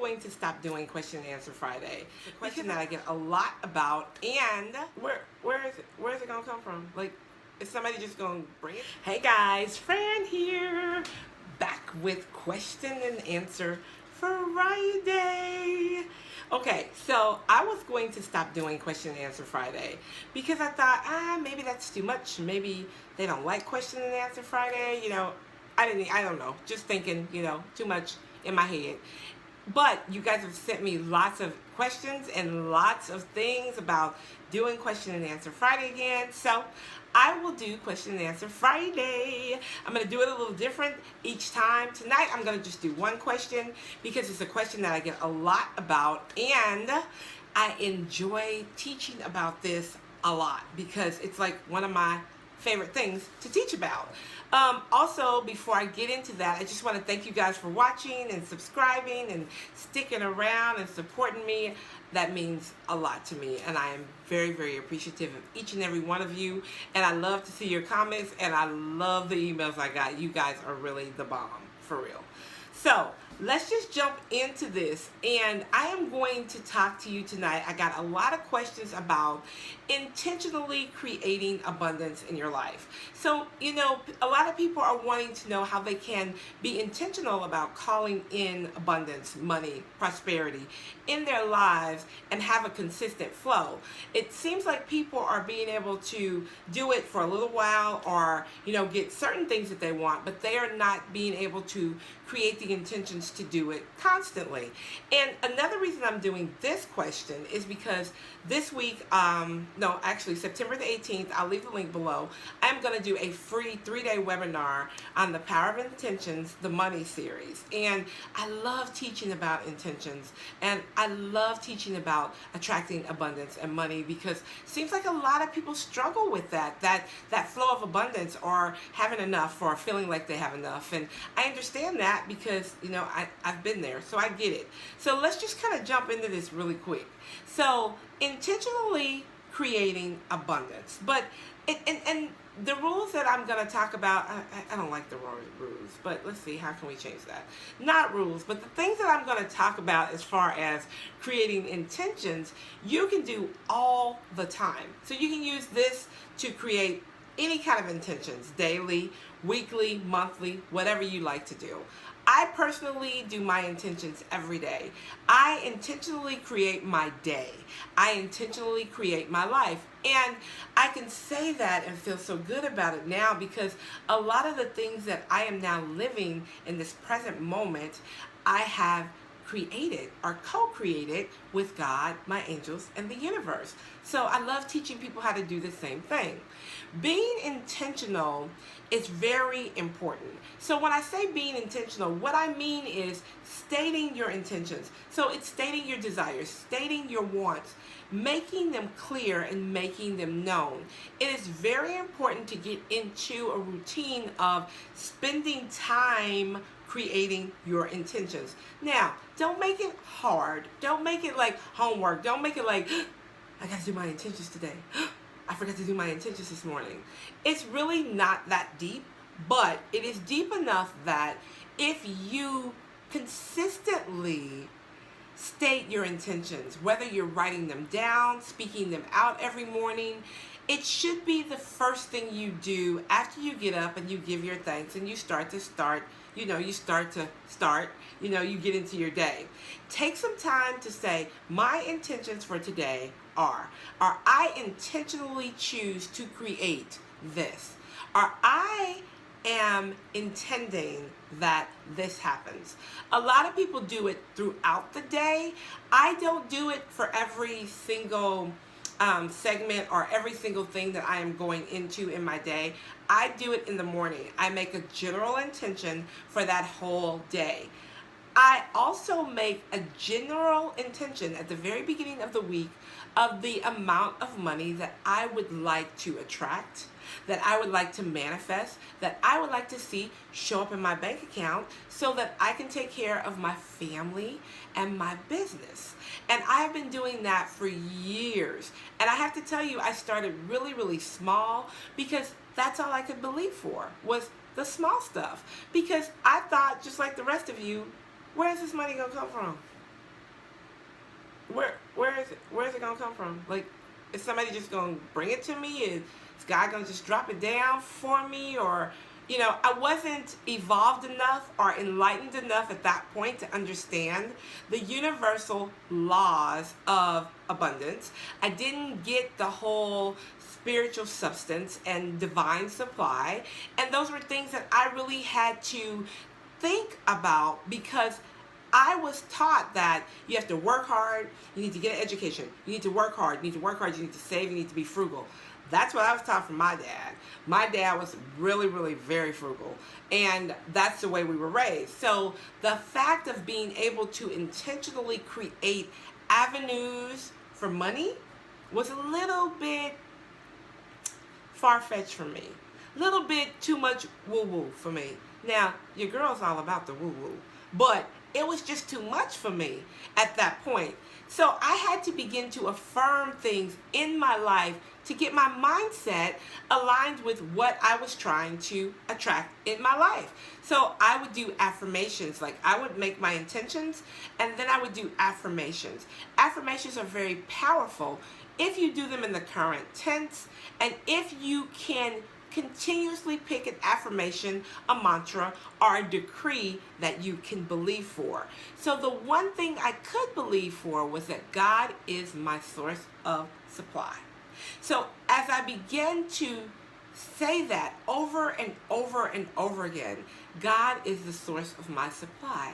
going to stop doing question and answer Friday. It's a question that I get a lot about, and where is it gonna come from? Like, is somebody just gonna bring it? Hey guys, Fran here, back with question and answer Friday. Okay, so I was going to stop doing question and answer Friday because I thought, maybe that's too much. Maybe they don't like question and answer Friday. I don't know. Just thinking, too much in my head. But you guys have sent me lots of questions and lots of things about doing question and answer Friday again. So I will do question and answer Friday. I'm going to do it a little different each time. Tonight I'm going to just do one question because it's a question that I get a lot about, and I enjoy teaching about this a lot because it's like one of my favorite things to teach about. Also, before I get into that, I just want to thank you guys for watching and subscribing and sticking around and supporting me. That means a lot to me, and I am very, very appreciative of each and every one of you, and I love to see your comments, and I love the emails I got. You guys are really the bomb, for real. So let's just jump into this, and I am going to talk to you tonight. I got a lot of questions about intentionally creating abundance in your life. So, a lot of people are wanting to know how they can be intentional about calling in abundance, money, prosperity in their lives and have a consistent flow. It seems like people are being able to do it for a little while or, get certain things that they want, but they are not being able to create the intentions to do it constantly. And another reason I'm doing this question is because this week, September the 18th, I'll leave the link below, I'm going to do a free 3-day webinar on the Power of Intentions, the Money series. And I love teaching about intentions, and I love teaching about attracting abundance and money because it seems like a lot of people struggle with that flow of abundance or having enough or feeling like they have enough. And I understand that because, I've been there, so I get it. So let's just kind of jump into this really quick. So intentionally creating abundance, but and the rules that I'm going to talk about, I don't like the rules, but let's see, how can we change that? Not rules, but the things that I'm going to talk about as far as creating intentions, you can do all the time. So you can use this to create any kind of intentions, daily, weekly, monthly, whatever you like to do. I personally do my intentions every day. I intentionally create my day. I intentionally create my life. And I can say that and feel so good about it now because a lot of the things that I am now living in this present moment, I have created or co-created with God, my angels, and the universe. So I love teaching people how to do the same thing. Being intentional is very important. So when I say being intentional, what I mean is stating your intentions. So it's stating your desires, stating your wants, making them clear and making them known. It is very important to get into a routine of spending time creating your intentions. Now, don't make it hard. Don't make it like homework. Don't make it like, I got to do my intentions today. I forgot to do my intentions this morning. It's really not that deep, but it is deep enough that if you consistently state your intentions, whether you're writing them down, speaking them out every morning, it should be the first thing you do after you get up and you give your thanks and you you get into your day. Take some time to say, my intentions for today are I intentionally choose to create this, or I am intending that this happens. A lot of people do it throughout the day. I don't do it for every single segment or every single thing that I am going into in my day. I do it in the morning. I make a general intention for that whole day. I also make a general intention at the very beginning of the week of the amount of money that I would like to attract, that I would like to manifest, that I would like to see show up in my bank account so that I can take care of my family and my business. And I have been doing that for years. And I have to tell you, I started really, really small because that's all I could believe for was the small stuff. Because I thought, just like the rest of you, where's this money gonna come from? Where is it gonna come from? Like, is somebody just gonna bring it to me? Is God gonna just drop it down for me? Or, I wasn't evolved enough or enlightened enough at that point to understand the universal laws of abundance. I didn't get the whole spiritual substance and divine supply, and those were things that I really had to think about, because I was taught that you have to work hard, you need to get an education, you need to work hard, you need to work hard, you need to save, you need to be frugal. That's what I was taught from my dad. My dad was really, really very frugal, and that's the way we were raised. So the fact of being able to intentionally create avenues for money was a little bit far-fetched for me. A little bit too much woo-woo for me. Now, your girl's all about the woo-woo, but it was just too much for me at that point. So I had to begin to affirm things in my life to get my mindset aligned with what I was trying to attract in my life. So I would do affirmations. Like, I would make my intentions, and then I would do affirmations. Affirmations are very powerful if you do them in the current tense, and if you can continuously pick an affirmation, a mantra, or a decree that you can believe for. So the one thing I could believe for was that God is my source of supply. So as I began to say that over and over and over again, God is the source of my supply,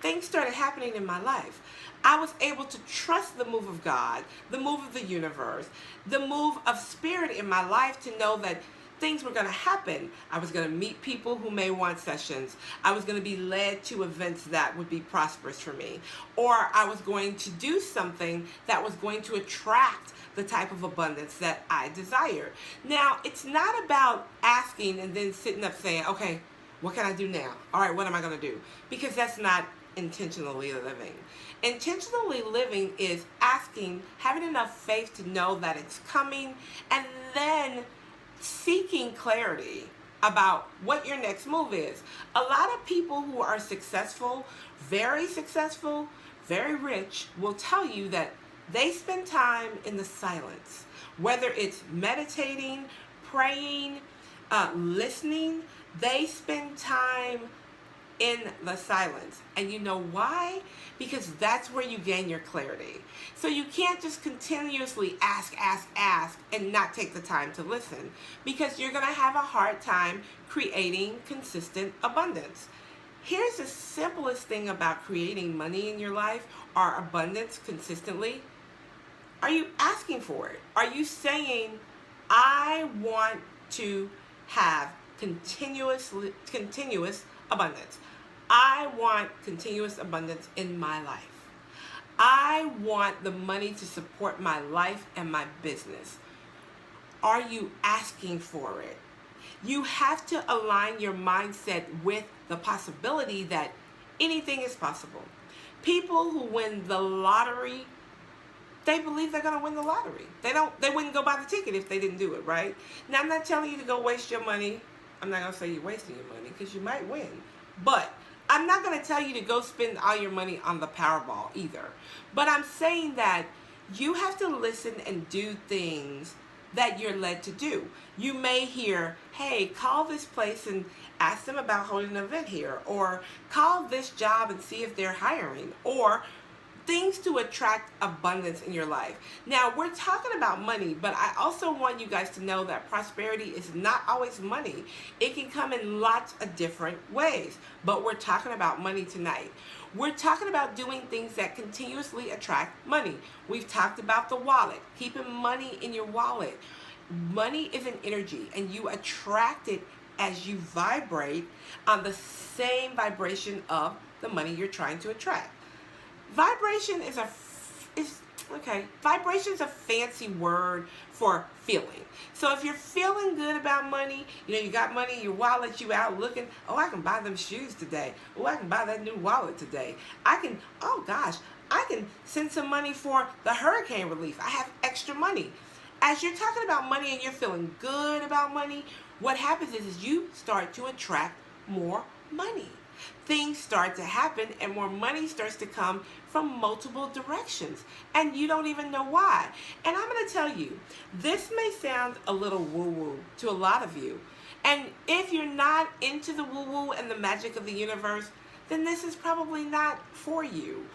things started happening in my life. I was able to trust the move of God, the move of the universe, the move of spirit in my life, to know that things were going to happen. I was going to meet people who may want sessions. I was going to be led to events that would be prosperous for me. Or I was going to do something that was going to attract the type of abundance that I desire. Now, it's not about asking and then sitting up saying, okay, what can I do now? All right, what am I going to do? Because that's not intentionally living. Intentionally living is asking, having enough faith to know that it's coming, and then seeking clarity about what your next move is. A lot of people who are successful, very rich, will tell you that they spend time in the silence, whether it's meditating, praying, listening. They spend time in the silence. And you know why? Because that's where you gain your clarity. So you can't just continuously ask, and not take the time to listen, because you're going to have a hard time creating consistent abundance. Here's the simplest thing about creating money in your life, or abundance consistently. Are you asking for it? Are you saying, I want to have continuous abundance? I want continuous abundance in my life. I want the money to support my life and my business. Are you asking for it? You have to align your mindset with the possibility that anything is possible. People who win the lottery, they believe they're going to win the lottery. They wouldn't go buy the ticket if they didn't do it, right? Now, I'm not telling you to go waste your money. I'm not going to say you're wasting your money, because you might win. But I'm not going to tell you to go spend all your money on the Powerball either. But I'm saying that you have to listen and do things that you're led to do. You may hear, hey, call this place and ask them about holding an event here, or call this job and see if they're hiring, or things to attract abundance in your life. Now, we're talking about money, but I also want you guys to know that prosperity is not always money. It can come in lots of different ways, but we're talking about money tonight. We're talking about doing things that continuously attract money. We've talked about the wallet, keeping money in your wallet. Money is an energy, and you attract it as you vibrate on the same vibration of the money you're trying to attract. Vibration is vibration is a fancy word for feeling. So if you're feeling good about money, you got money in your wallet, you out looking, oh, I can buy them shoes today. Oh, I can buy that new wallet today. I can send some money for the hurricane relief. I have extra money. As you're talking about money and you're feeling good about money, what happens is you start to attract more money. things start to happen and more money starts to come from multiple directions. And you don't even know why. And I'm going to tell you, this may sound a little woo-woo to a lot of you. And if you're not into the woo-woo and the magic of the universe, then this is probably not for you.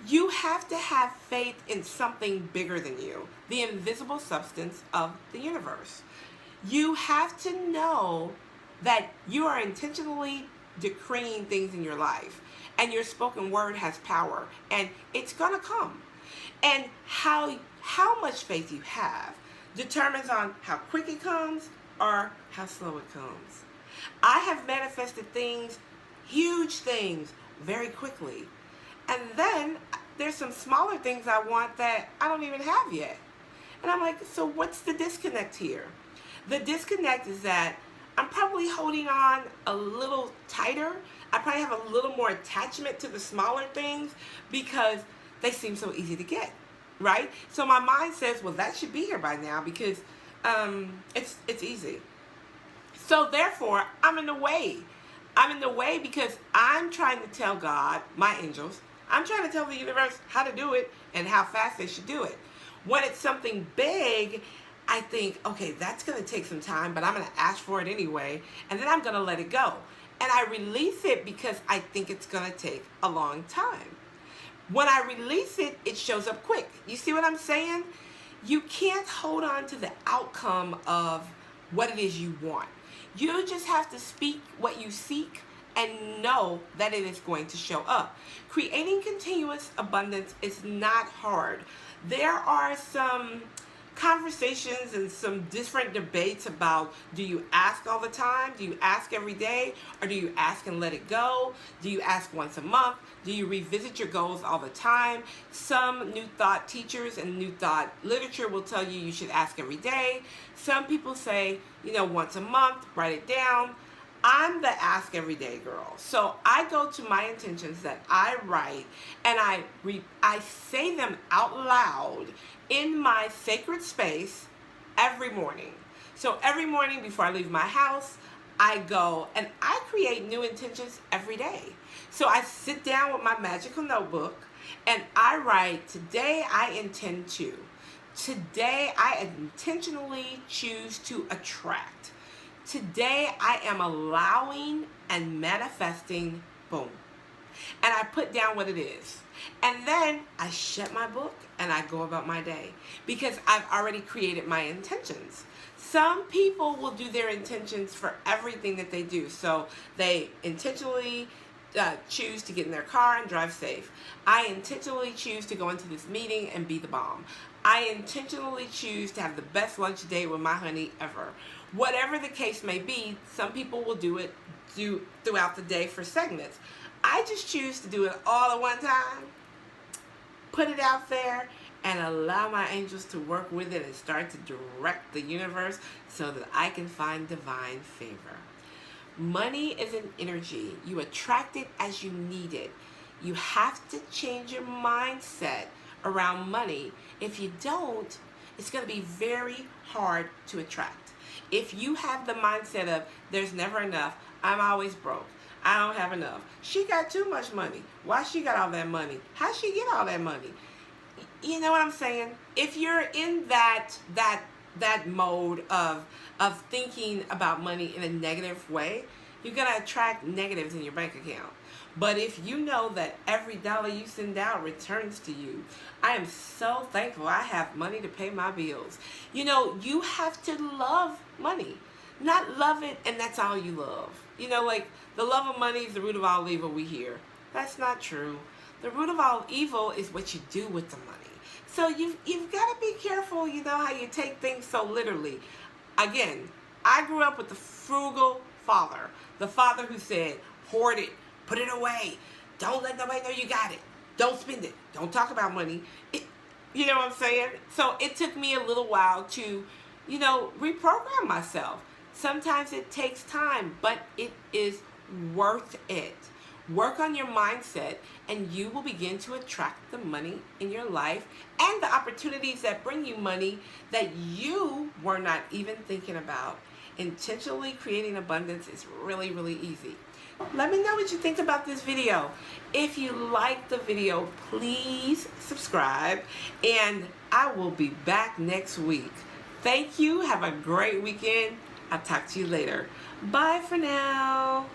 You have to have faith in something bigger than you, the invisible substance of the universe. You have to know that you are intentionally decreeing things in your life, and your spoken word has power, and it's gonna come. And how much faith you have determines on how quick it comes or how slow it comes. I have manifested things, huge things, very quickly. And then there's some smaller things I want that I don't even have yet. And I'm like, so what's the disconnect here? The disconnect is that I'm probably holding on a little tighter. I probably have a little more attachment to the smaller things because they seem so easy to get, right? So my mind says, well, that should be here by now because it's easy. So therefore, I'm in the way. I'm in the way because I'm trying to tell God, my angels, I'm trying to tell the universe how to do it and how fast they should do it. When it's something big, I think, okay, that's going to take some time, but I'm going to ask for it anyway, and then I'm going to let it go. And I release it because I think it's going to take a long time. When I release it, it shows up quick. You see what I'm saying? You can't hold on to the outcome of what it is you want. You just have to speak what you seek and know that it is going to show up. Creating continuous abundance is not hard. There are some conversations and some different debates about, do you ask all the time? Do you ask every day? Or do you ask and let it go? Do you ask once a month? Do you revisit your goals all the time? Some New Thought teachers and New Thought literature will tell you should ask every day. Some people say, once a month, write it down. I'm the ask every day girl. So I go to my intentions that I write and I say them out loud in my sacred space every morning. So every morning before I leave my house, I go and I create new intentions every day. So I sit down with my magical notebook and I write, today I intend to. Today I intentionally choose to attract. Today I am allowing and manifesting, boom. And I put down what it is. And then I shut my book and I go about my day because I've already created my intentions. Some people will do their intentions for everything that they do. So they intentionally choose to get in their car and drive safe. I intentionally choose to go into this meeting and be the bomb. I intentionally choose to have the best lunch date with my honey ever. Whatever the case may be, some people will do it throughout the day for segments. I just choose to do it all at one time, put it out there, and allow my angels to work with it and start to direct the universe so that I can find divine favor. Money is an energy. You attract it as you need it. You have to change your mindset around money. If you don't, it's going to be very hard to attract. If you have the mindset of, there's never enough, I'm always broke, I don't have enough, she got too much money, why she got all that money, how'd she get all that money? You know what I'm saying? If you're in that mode of thinking about money in a negative way, you're going to attract negatives in your bank account. But if you know that every dollar you send out returns to you, I am so thankful I have money to pay my bills. You have to love money, not love it and that's all you love. Like the love of money is the root of all evil we hear. That's not true. The root of all evil is what you do with the money. So you've got to be careful, how you take things so literally. Again, I grew up with the frugal father, the father who said, hoard it, put it away, don't let nobody know you got it, don't spend it, don't talk about money. You know what I'm saying? So it took me a little while to, reprogram myself. Sometimes it takes time, but it is worth it. Work on your mindset and you will begin to attract the money in your life and the opportunities that bring you money that you were not even thinking about. Intentionally creating abundance is really, really easy. Let me know what you think about this video. If you like the video, please subscribe, and I will be back next week. Thank you. Have a great weekend. I'll talk to you later. Bye for now.